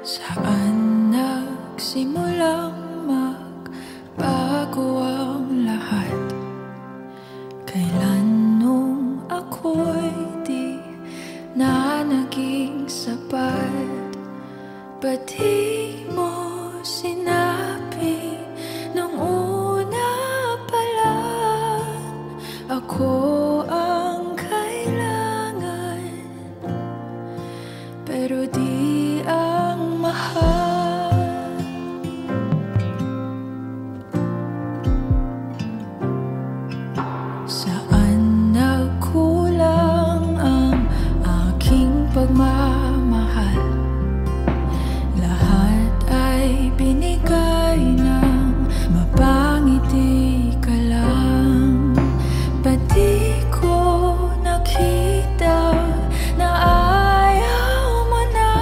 Saan nagsimulang magbago ang lahat? Kailan nung ako'y di na naging sapat? Ba't di mo sinabi nung una pa lang ako ang kailangan, pero di ang mahal? Saan nagkulang ang aking pagmamahal? Lahat ay binigay ng mapangiti ka lang. Ba't di ko nakita na ayaw mo na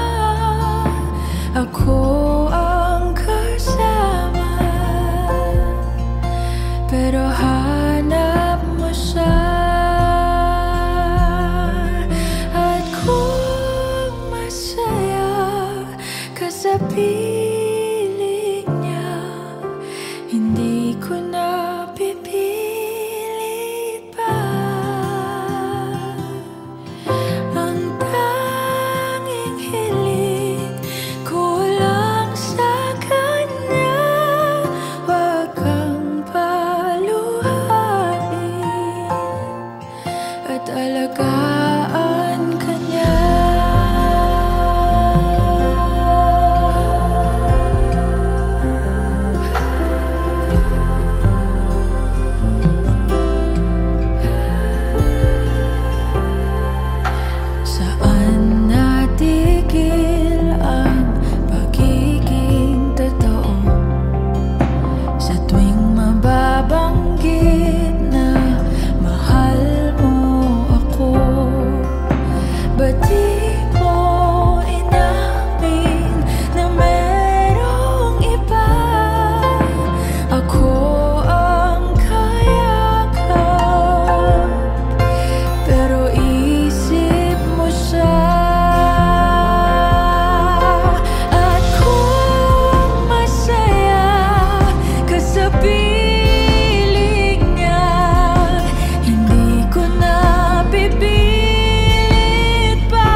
ako ang kasama? Pero hanap mo siya, at kung masaya ka sa piling niya, hindi ko na pipilit pa. Ang tanging hiling ko lang sa kanya, wag kang paluhain at alagaan ka niya. Saan natigil ang pagiging totoo? Sa tuwing mababanggit na mahal mo ako, ba't di mo inamin na merong iba? Ako ang kayakap, pero isip mo siya. At kung masaya ka sa piling niya, hindi ko na pipilit pa.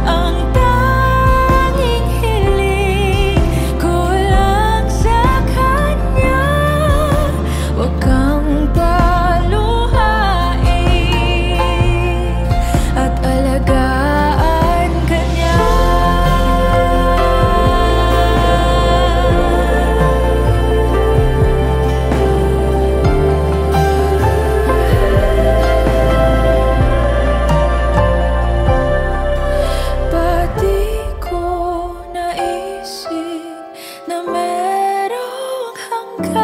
Ang tanging hiling ko lang sa kanya, wag kang paluhain at alagaan ka niya. Ba't di ko naisip na merong hanggan?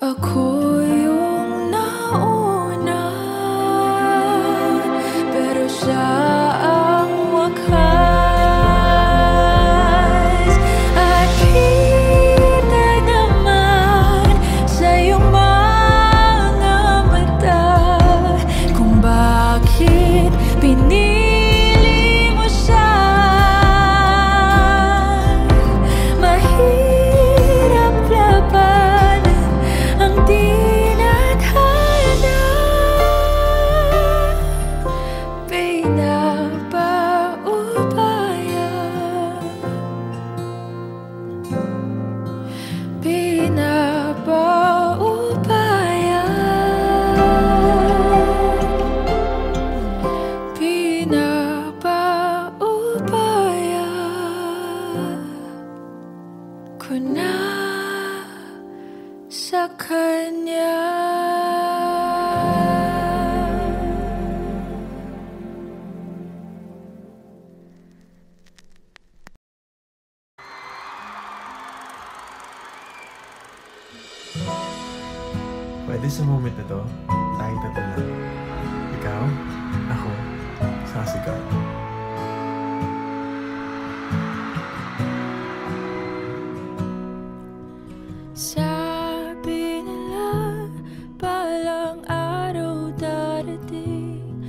Ako yung nauna, pero siya ang wakas. At kita naman sa iyong mga mata kung bakit pinili mo siya. Mahirap labanan ang tinadhana. Pinapaubaya, pinapaubaya, pinapaubaya ko na sa kanya. Pwede sa moment na to, tayong tatlo lang. Ikaw, ako, sasigaw. Sabi nila balang araw darating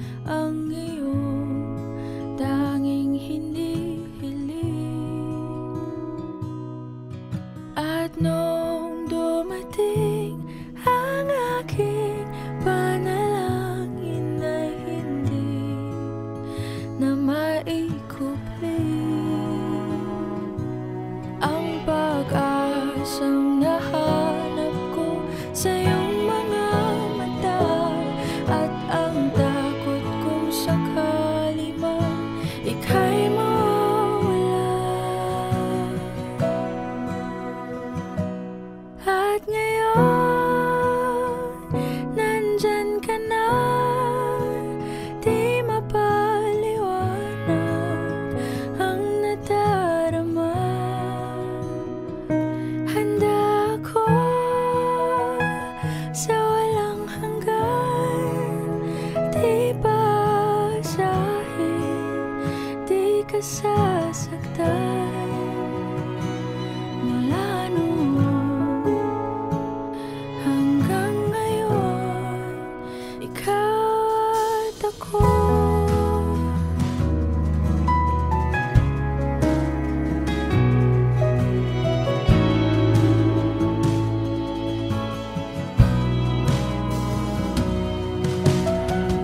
ngayon nandyan ka na, di mapaliwanag ang nadarama. Handa ako sa walang hanggan, di basahin, di ka sasaktan. Mula noon hanggang ngayon, ikaw at ako.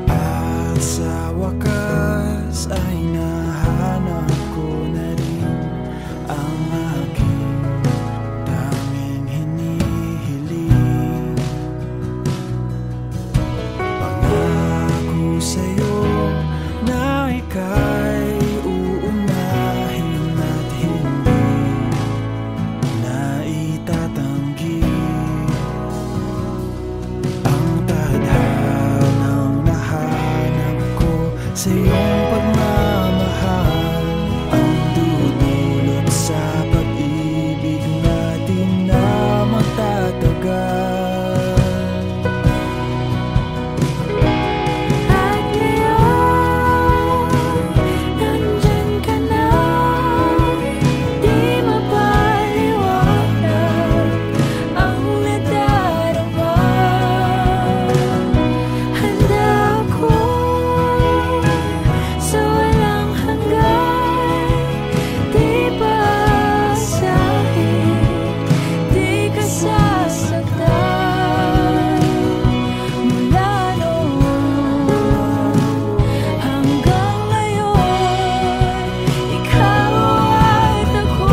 At sa wakas ay nahanap ko na rin ang aking daming hinihiling. Pangako sa'yo na ika'y uunahin at hindi na itatanggi. Ang tadhanang nahanap ko sa iyong pagmamahal ang dudulot sa pag-ibig natin na magtatagal. At ngayon nandyan ka na, di mapaliwanag ang nadarama. Handa ako sa walang hanggan, di basahin, di ka sasaktan. Mula noon hanggang ngayon, ikaw at ako.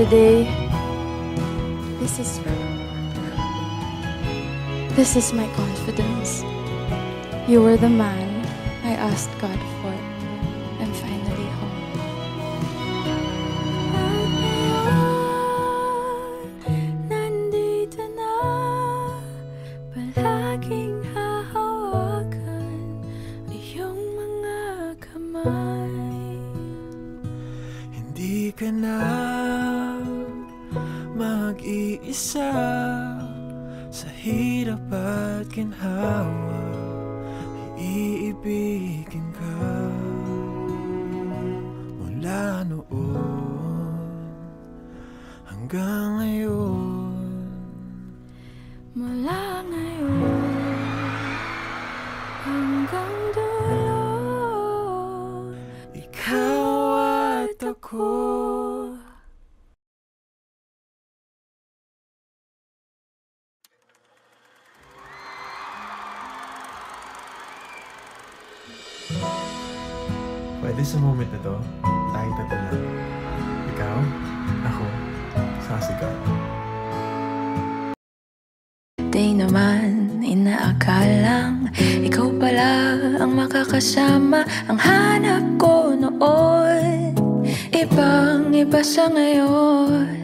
Today, this is my confidence. You were the man I asked God for. I'm finally home. Nandito na, palaging hahawakan iyong mga kamay. Hindi ka na mag-iisa sa hirap at ginhawa, iibigin ka. Mula noon hanggang ngayon, Mula ngayon hanggang dulo, ikaw at ako. Pwede sa moment na to, tayo tatlo lang. Ikaw, ako, sasigaw. Di naman inaakalang ikaw pala ang makakasama. Ang hanap ko noon, ibang iba sa ngayon.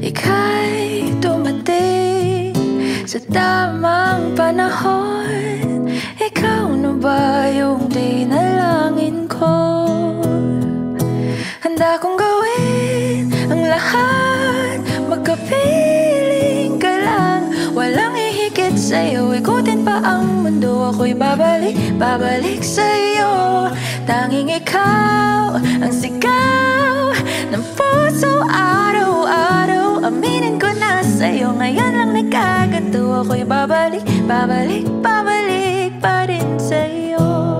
Ika'y dumating sa tamang panahon. Ikaw na ba yung dinalangin ko? Handa kong gawin ang lahat, magkapiling ka lang. Walang ihigit sa'yo, ikutin pa ang mundo. Ako'y babalik sa'yo. Tanging ikaw ang sigaw ng puso araw-araw. Aminin ko na sa'yo, ngayon lang nagkaganto. Ako'y babalik pa rin sa'yo.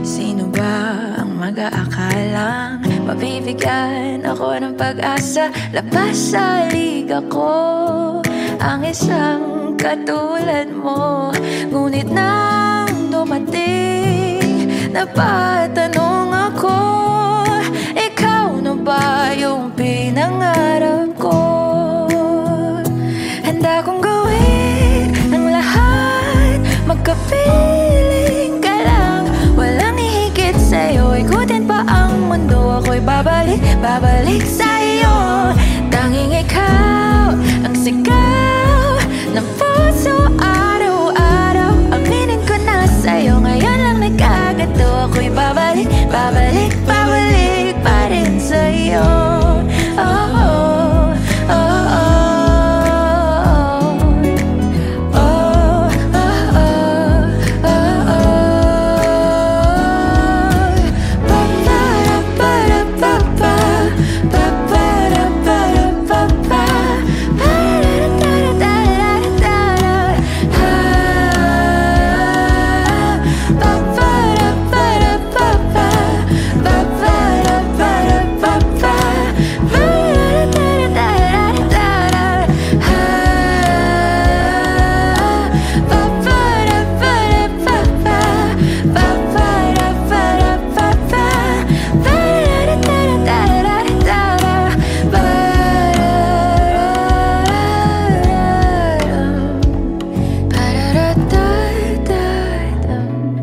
Sino ba ang mag-aakalang mabibigyan ako ng pag-asa? Labas sa liga ko ang isang katulad mo. Ngunit nang dumating, napatanong ako, ikaw na ba yung pinangarap ko? Handa kong gawin makapiling ka lang. Walang hihigit sa'yo, ikutin pa ang mundo. Ako'y babalik, babalik sa'yo. Tanging ikaw ang sigaw ng puso araw-araw. Aminin ko na sa'yo, ngayon lang nagkagato. Ako'y babalik, babalik, babalik pa rin sa'yo. Oh, oh, oh, oh.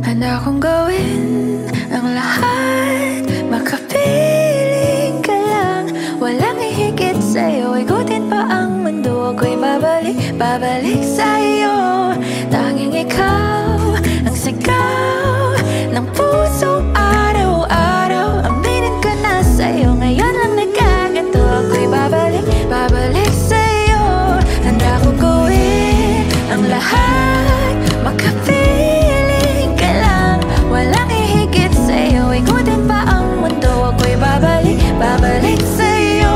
Handa kong gawin ang lahat, makapiling ka lang. Walang hihigit sa'yo, ikutin pa ang mundo. Ako'y babalik, babalik sa'yo. Tanging ikaw ang sigaw ng puso araw-araw. Aminin ko na sa'yo, ngayon lang nagkagato. Ako'y babalik, babalik sa'yo. Handa kong gawin ang lahat, makapiling ka lang. Walang hihigit sa'yo, ikutin pa ang mundo. Ako'y babalik, babalik sa'yo.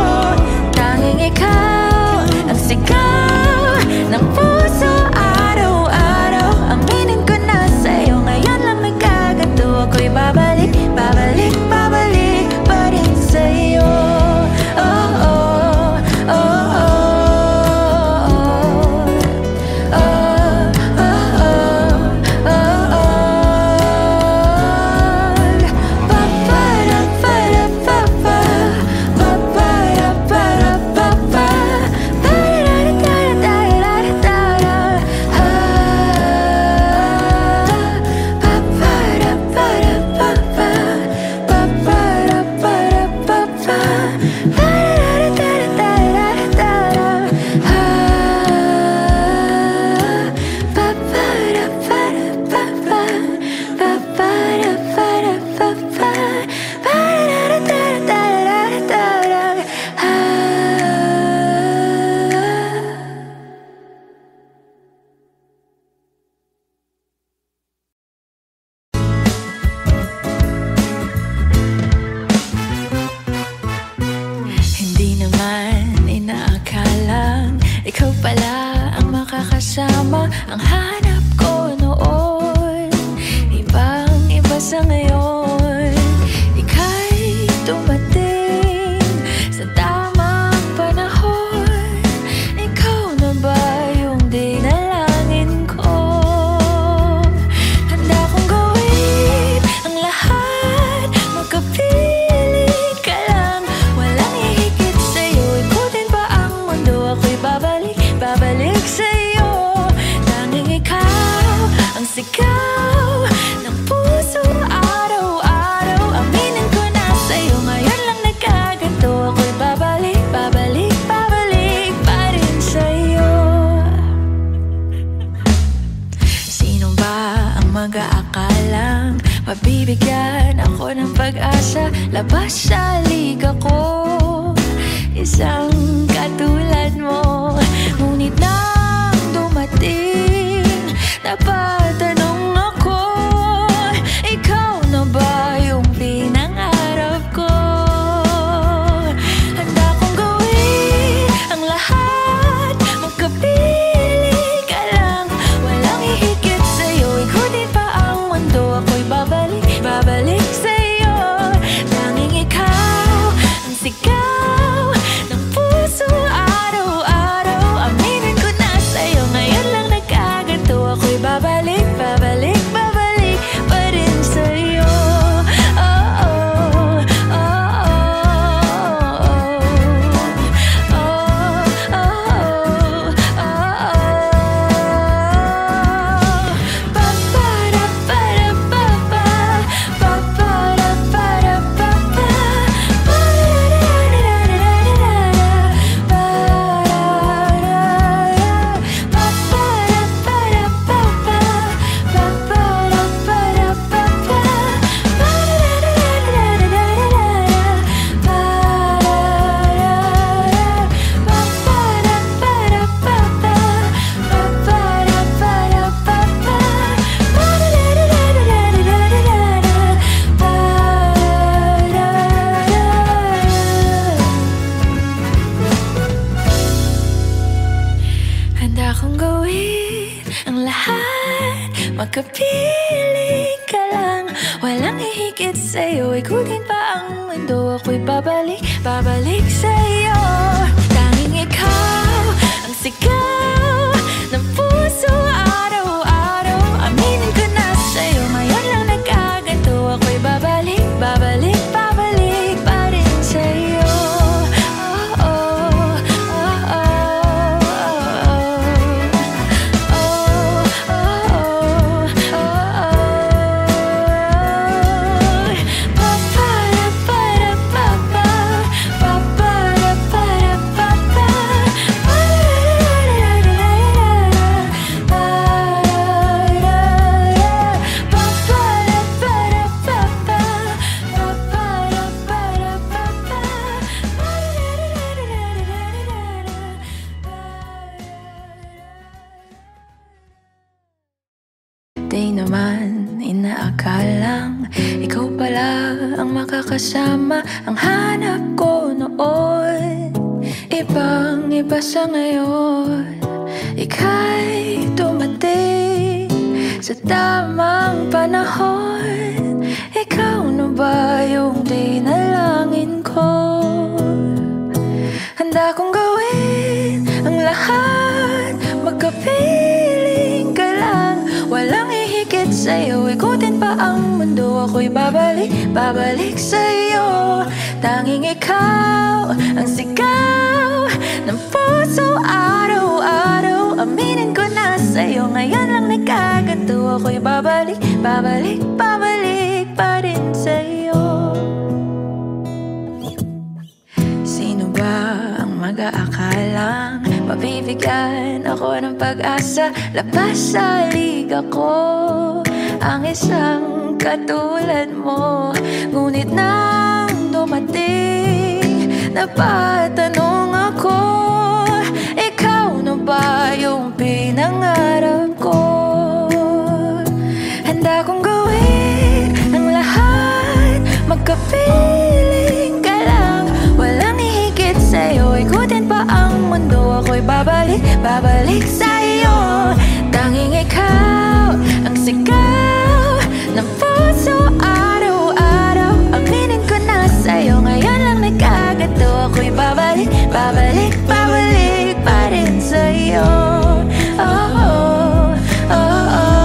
Tanging ikaw ang sigaw ng puso araw-araw. Aminin ko na sa'yo, ngayon lang nagkagato. Ako'y babalik, babalik, babalik pa rin sa'yo. Oh, oh, oh, oh. Ikaw pala ang makakasama, ang hanap ko noon. Ibang-iba sa ngayon, ika'y dumating sa tamang panahon. Ikaw na ba yung dinalangin ko? Handa kong gawin ang lahat, magkapili ka lang. Walang hihigit sa'yo, ikutin pa ang mundo. Ako'y babalik, babalik sa'yo. Tanging ikaw ang sigaw ng puso araw-araw. Aminin ko na sa'yo, ngayon lang nagkagato. Ako'y babalik, babalik, babalik pa rin sa'yo. Sino ba ang mag-aakalang mabibigyan ako ng pag-asa? Labas sa liga ko, isang katulad mo. Ngunit nang dumating, napatanong ako, ikaw na ba yung pinangarap ko? Handa kong gawin ang lahat, magkapili ka lang. Walang hihigit sa'yo, ikutin pa ang mundo. Ako'y babalik, babalik sa'yo. Tanging ikaw ang sigaw ng puso araw-araw. Aminin ko na sa'yo, ngayon lang nagkagato. Ako'y babalik, gawin ang lahat, makapiling ka lang. Walang hihigit sa'yo, ikutin pa ang mundo. Ako'y babalik, babalik sa'yo. Tanging ikaw ang sigaw ng puso araw-araw. Aminin ko na sa'yo, ngayon lang nagkaganto. Ako'y babalik, babalik, babalik pa rin sa'yo. Oh, oh, oh, oh, oh, oh, oh, oh, oh. Di naman inaakalang ikaw pala ang makakasama ang hanap ko noon. Ibang iba sa ngayon, ika'y dumating sa tamang panahon. Ikaw na ba yung dinalangin ko? Handa kong gawin ang lahat, magkapiling ka lang. Walang hihigit sa'yo, ikutin pa ang mundo. Ako'y babalik, babalik sa'yo. Tanging ikaw ang sigaw ng puso araw-araw. Aminin ko na sa'yo, ngayon lang nagkaganto. Ako'y babalik, babalik, babalik pa rin sa'yo. Sino ba ang mag-aakalang mabibigyan ako ng pag-asa? Labas sa liga ko ang isang katulad mo. Ngunit nang dumating, napatanong ako, ikaw na ba yung pinangarap ko? Handa kong gawin ang lahat, magkapiling ka lang. Walang hihigit sa'yo, ikutin pa ang mundo. Ako'y babalik, babalik sa'yo. Tanging ikaw ang sigaw ng puso araw-araw. Aminin ko na sa'yo, ngayon lang nagkaganto. Ako'y babalik, babalik, babalik pa rin sa'yo. Oh, oh, oh, oh.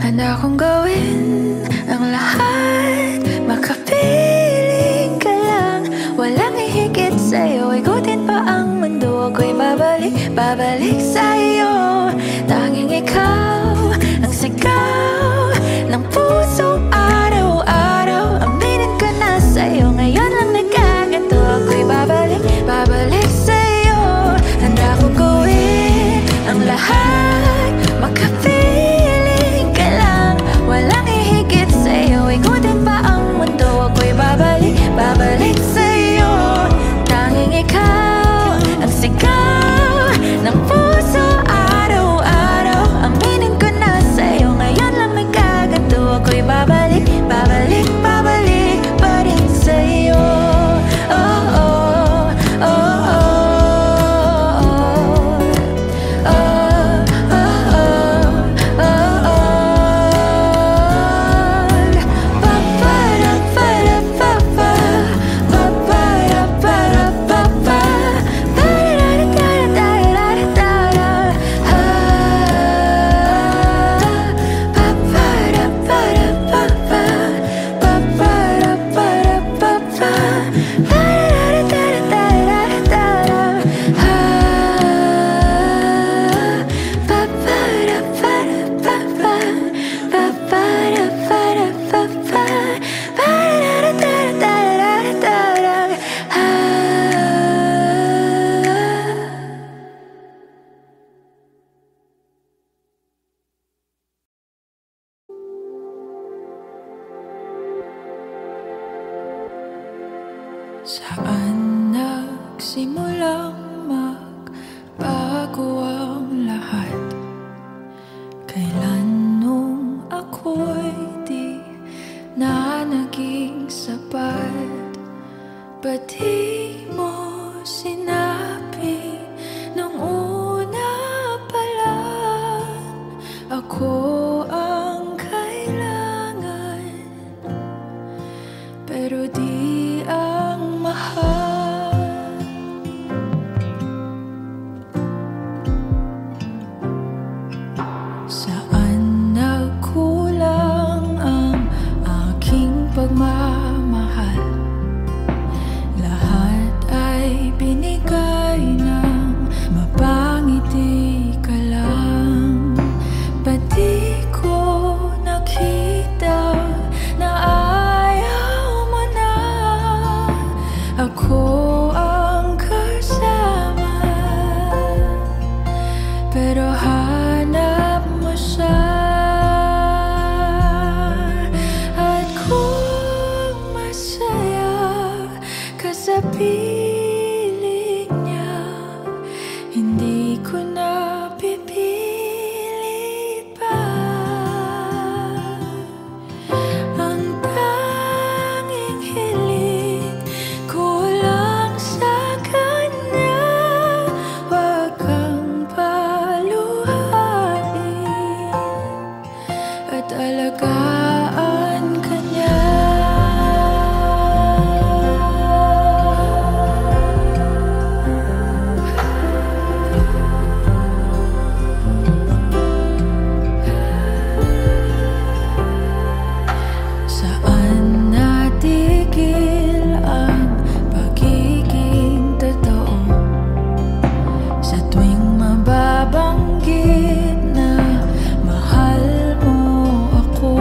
Handa kong gawin ang lahat, makapiling ka lang. Walang hihigit sa'yo, ikutin pa ang mundo. Ako'y babalik, babalik sa'yo. Tanging ikaw ang sigaw ng puso araw-araw. Aminin ko na sa'yo, ngayon lang nagkaganto. Ako'y babalik, babalik sa'yo. Handa kong gawin ang lahat, makapiling ka lang. Walang hihigit sa'yo, ikutin pa ang mundo. Ako'y babalik, babalik sa'yo. Tanging ikaw ang sigaw ng puso araw-araw. di mo sinabi nung una pa lang ako ang kailangan, pero di ang mahal. Saan nagkulang ang aking pagmamahal? Lahat ay binigay ng mapangiti ka lang. Ba't di ko nakita na ayaw mo na ako ang kasama, pero hanap mo siya. At kung masaya ka sa piling niya, hindi ko na pipilit pa. Ang tanging hiling ko lang sa kanya, wag kang paluhain at alagaan ka niya. Saan natigil ang pagiging totoo? Sa tuwing mababanggit na mahal mo ako,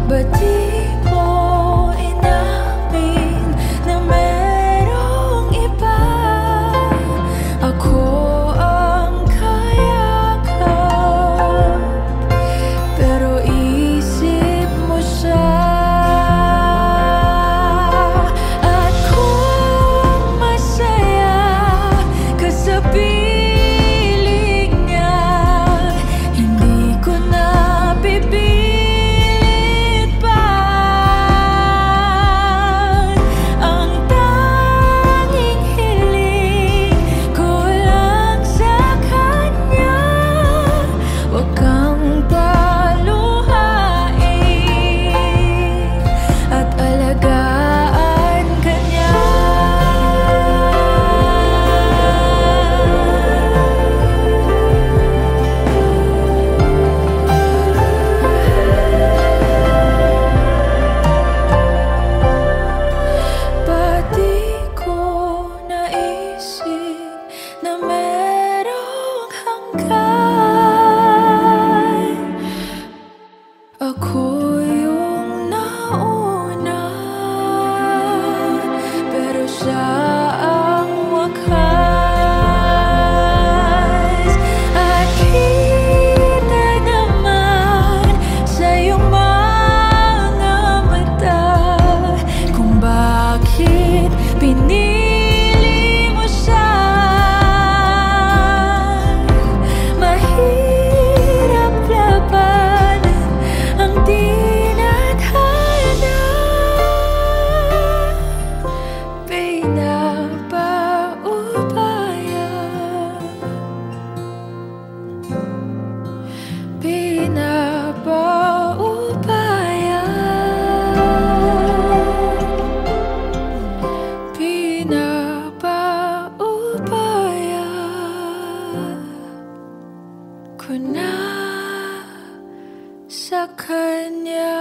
ba't di mo inamin na merong iba? Ako ang kayakap, pero isip mo siya. At kung masaya ka sa piling niya, hindi ko na pipilit pa. Ang tanging hiling ko lang sa kanya, wag kang paluhain at alagaan ka niya. Ba't di ko naisip na merong hanggan? Ako yung nauna, pero siya ang wakas. At kita naman sa iyong mga mata kung bakit pinili mo siya. Mahirap labanan ang tinadhana, pinapaubaya, pinapaubaya, pinapaubaya ko na sa kanya.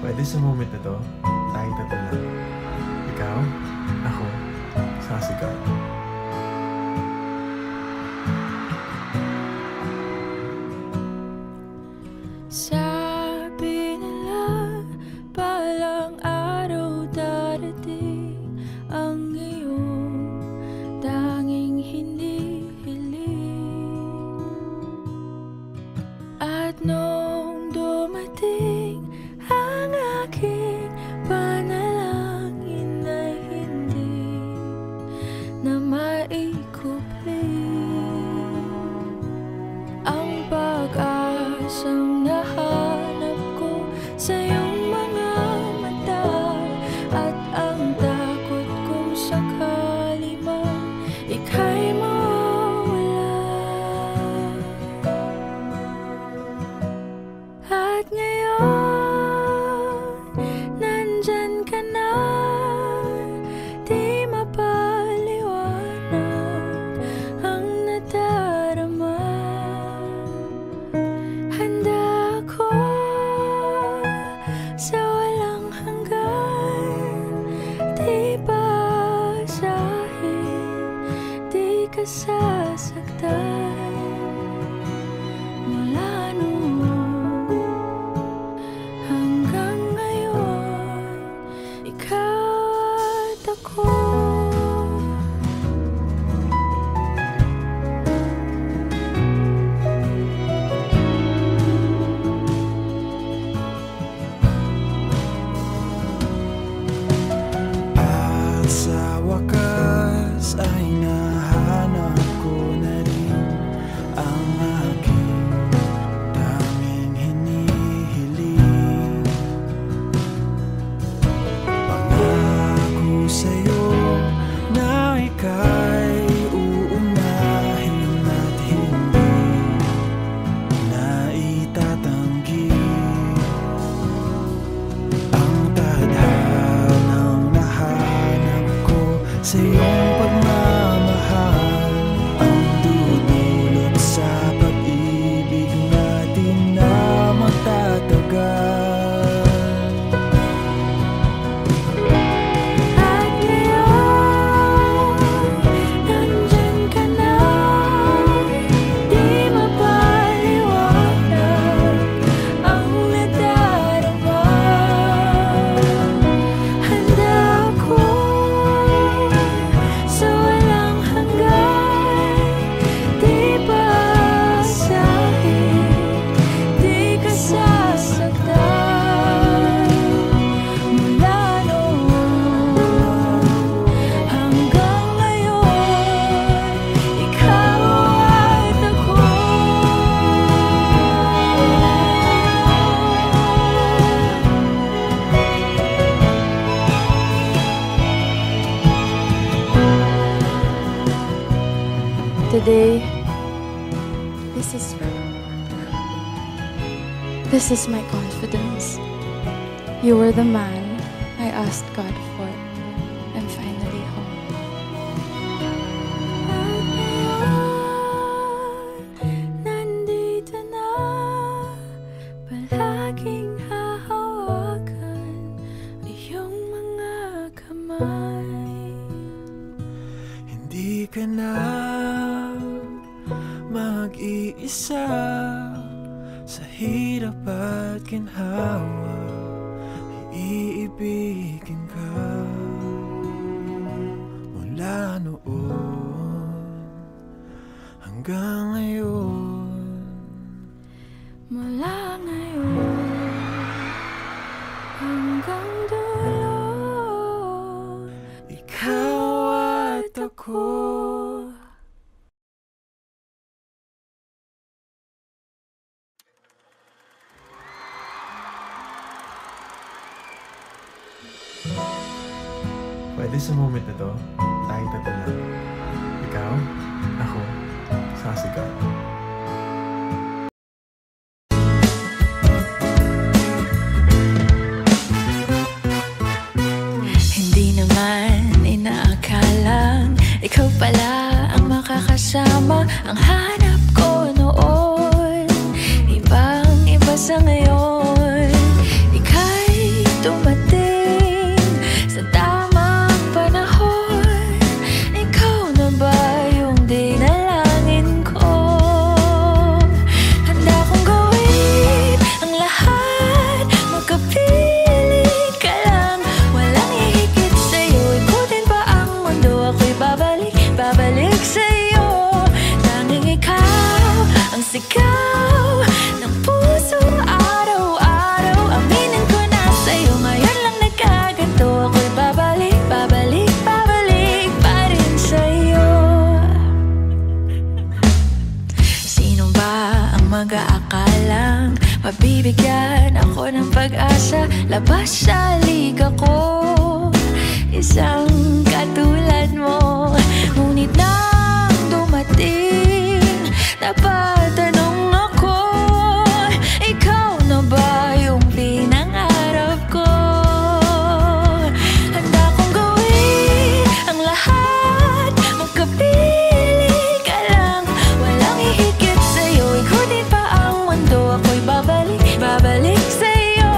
Pwede sa moment na to, tayo tatlo lang. Ikaw, ako, sasigaw. Sabi nila balang araw darating ang iyong tanging hinihiling. At nung dumating ang aking panalangin ay hindi sasaktan. Mula noon hanggang ngayon, ikaw at ako. Sa wakas ay nahanap ko na rin ang aking daming hinihiling. Pangako sa'yo na ika'y uunahin at hindi na itatanggi ang tadhanang sa iyong pagmamahal, ang dudulot sa pag-ibig natin na magtatagal. At ngayon, nandyan ka na, di mapaliwanag ang nadarama. Handa ako sa walang hanggan, di paasahin, di ka sasaktan. Mula noon hanggang ngayon, ikaw at ako. Today, this is my confidence. You were the man I asked God for. I'm finally home. Nandito na, palaging hahawakan iyong mga kamay. Hindi ka na mag-iisa sa hirap at ginhawa, iibigin ka. Mula noon hanggang ngayon, Mula ngayon hanggang dulo, ikaw at ako. Pwede sa moment na to, tayo tatlo lang. Ikaw, ako, sasigaw. hindi naman inaakalang ikaw pala ang makakasama. Ang hanap ko noon, ibang-iba sa ngayon. Ika'y dumating sa tamang panahon. Ikaw na ba yung dinalangin ko? Handa kong gawin ang lahat, magkapiling ka lang. Walang hihigit sa'yo, ikutin pa ang mundo. Ako'y babalik sa'yo. Tanging ikaw ang sigaw ng puso araw-araw. Aminin ko na sa'yo, ngayon lang nagkaganto. Ako'y babalik pa rin sa'yo. Sino ba ang mag-aakalang mabibigyan ako ng pag-asa? Labas sa liga ko, isang katulad mo. Ngunit nang dumating, napatanong ako, ikaw na ba yung pinangarap ko? Handa kong gawin ang lahat, magkapiling ka lang. Walang hihigit sa'yo, ikutin pa ang mundo. Ako'y babalik sa'yo.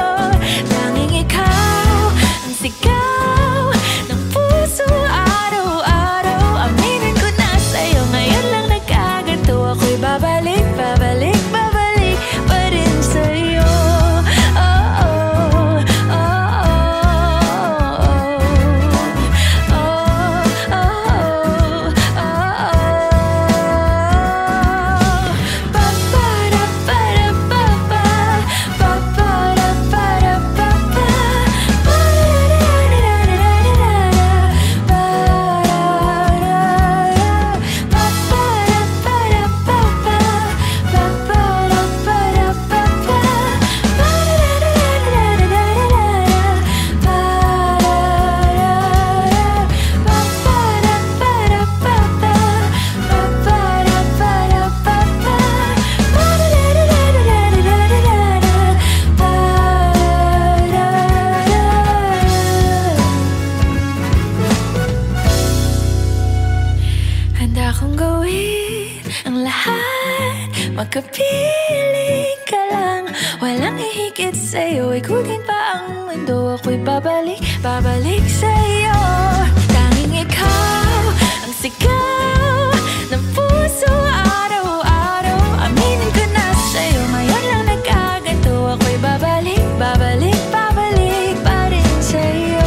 Tanging ikaw ang sigaw ng puso Handa kong gawin ang lahat, makapiling ka lang. Walang hihigit sa'yo, ikutin pa ang mundo. Ako'y babalik, babalik sa'yo. Tanging ikaw ang sigaw ng puso araw-araw. Aminin ko na sa'yo, ngayon lang nagkaganto. Ako'y babalik, babalik, babalik pa rin sa'yo.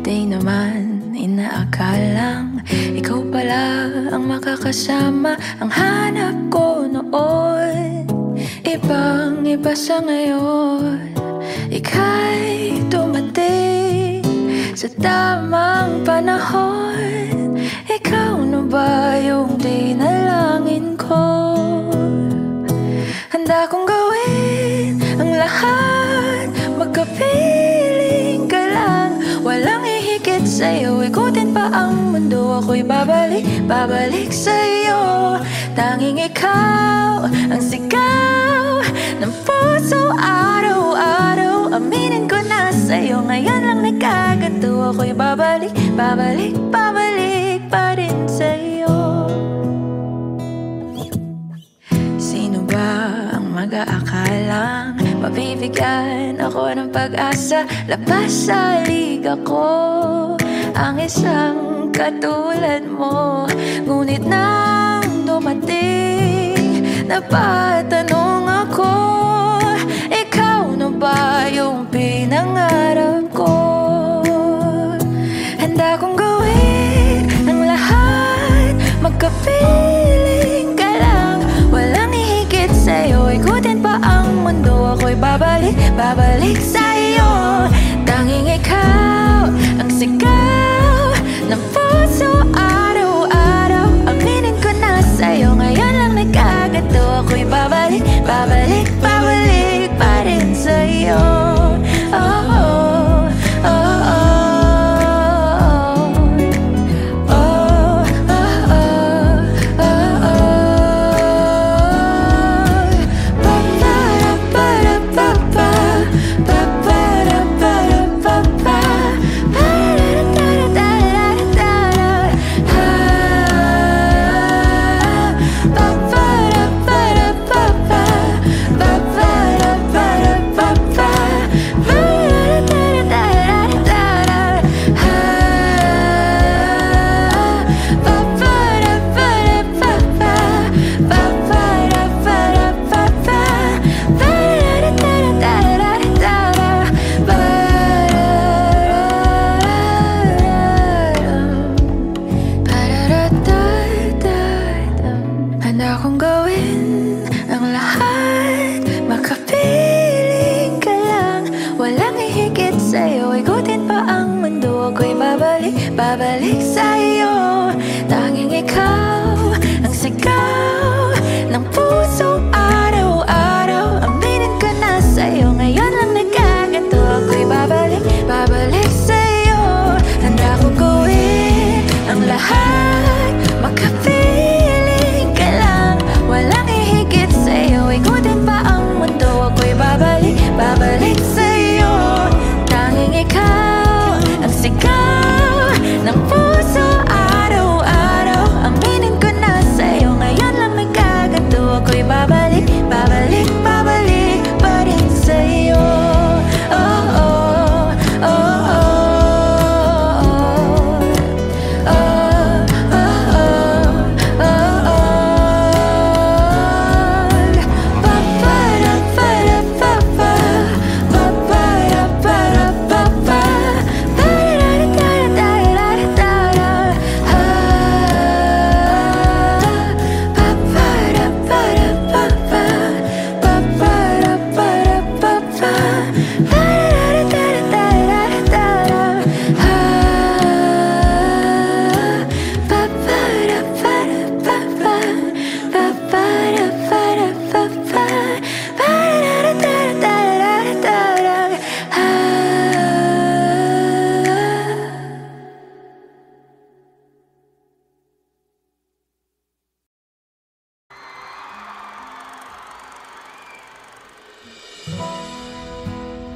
Di naman inaakalang ikaw pala ang makakasama. Ang hanap ko noon, ibang iba sa ngayon. Ika'y dumating sa tamang panahon. Ikaw na ba yung dinalangin ko? Handa kong gawin ang lahat, magkapiling ka lang. Walang hihigit sa'yo, ikutin pa ang mundo. Ako'y babalik, babalik sa'yo. Tanging ikaw ang sigaw ng puso araw-araw. Aminin ko na sa'yo, ngayon lang nagkaganto. Ako'y babalik, babalik, babalik pa rin sa'yo. Sino ba ang mag-aakalang mabibigyan ako ng pag-asa? Labas sa liga ko ang isang katulad mo. Ngunit nang dumating, napatanong ako, ikaw na ba yung pinangarap ko? Handa kong gawin ang lahat, magkapiling ka lang. Walang hihigit sa'yo, ikutin pa ang mundo. Ako'y babalik, babalik sa'yo. Tanging ikaw ang sigaw ng puso araw-araw. Aminin ko na sa'yo, ngayon lang nagkaganto. Ako'y babalik, babalik, babalik pa rin sa'yo. Oh, oh, oh, oh. Handa kong gawin ang lahat, makapiling ka lang. Walang hihigit sa'yo, ikutin pa ang mundo. Ako'y babalik, babalik sa'yo. Tanging ikaw ang sigaw ng puso araw-araw. Aminin ko na sa'yo, ngayon lang nagkaganto. Ako'y babalik, babalik sa'yo. Handa kong gawin ang lahat, makapiling ka lang. Walang hihigit sa'yo, ikutin pa ang mundo. Ako'y babalik, babalik sa'yo. Tanging ikaw ang sigaw ng puso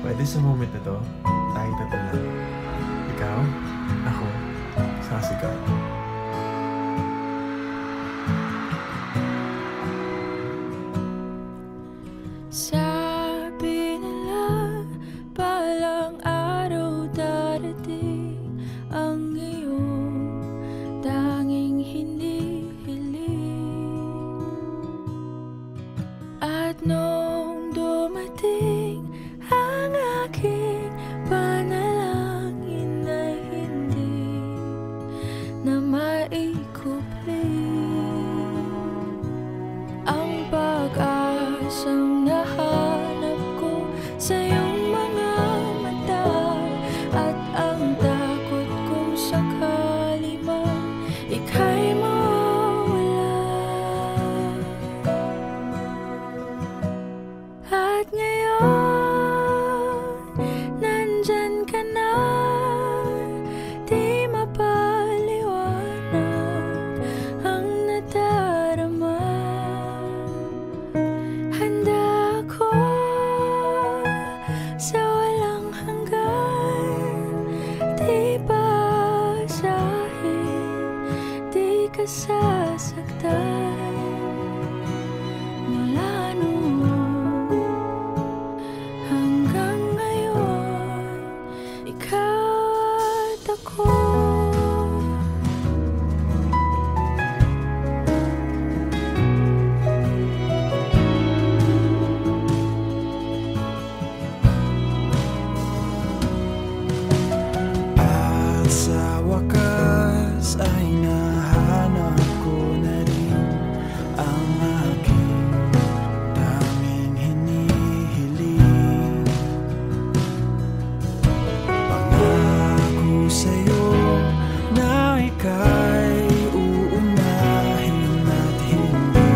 Pwede sa moment na to, tayo tatlo lang. Ikaw, ako, sasigaw. Sabi nila, balang araw darating ang iyong tanging hinihiling. At nung dumating ang aking panalangin ay hindi na maikupling. Ang pag-asang nahanap ko sa iyong mga mata, at ang takot kong sakali man ika'y mawala. At ngayon, nandyan ka na, di mapaliwanag ang nadarama. Handa ako sa walang hanggan, di basahin, di ka sasaktan. Mula noon hanggang ngayon, ikaw at ako. At sa wakas ay nahanap ko na rin ang aking tanging hinihiling. Pangako sa'yo na ika'y uunahin at hindi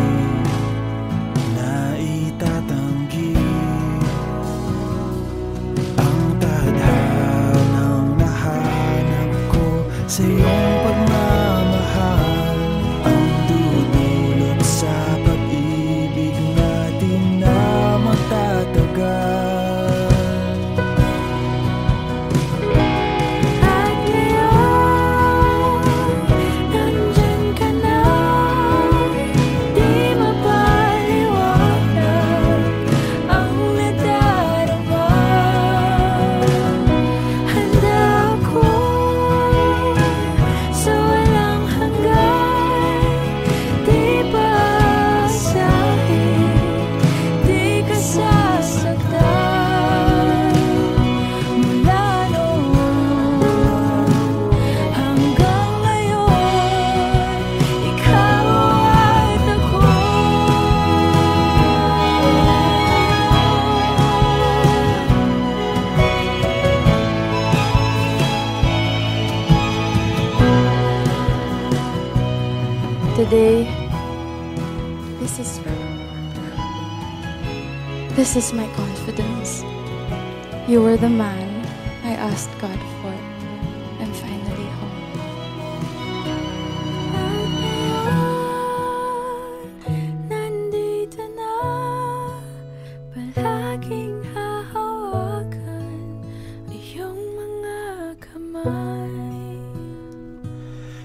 na itatanggi. Ang tadhanang nahanap ko sa iyong pagmamahal, ang dudulot sa pag-ibig natin na magtatagal. At ngayon, nandyan ka na, di mapaliwanag ang nadarama. Handa ako sa walang hanggan, di basahin, di ka sasaktan. Mula noon hanggang ngayon, ikaw at ako. Today, this is my confidence. You were the man I asked God for. I'm finally home. Nandito na, palaging hahawakan iyong mga kamay.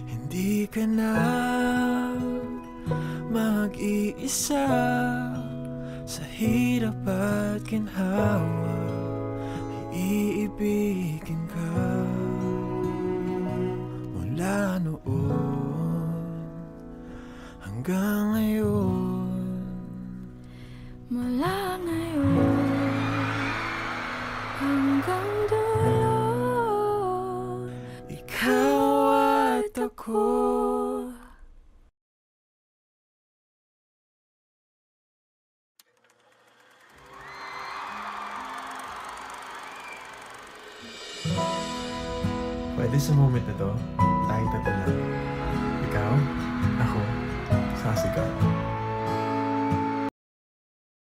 Hindi ka na mag-iisa sa hirap at ginhawa, iibigin ka. Mula noon hanggang ngayon, Mula ngayon hanggang dulo, ikaw at ako. Pwede sa moment na to, tayo tatlo lang. Ikaw, ako, sasigaw.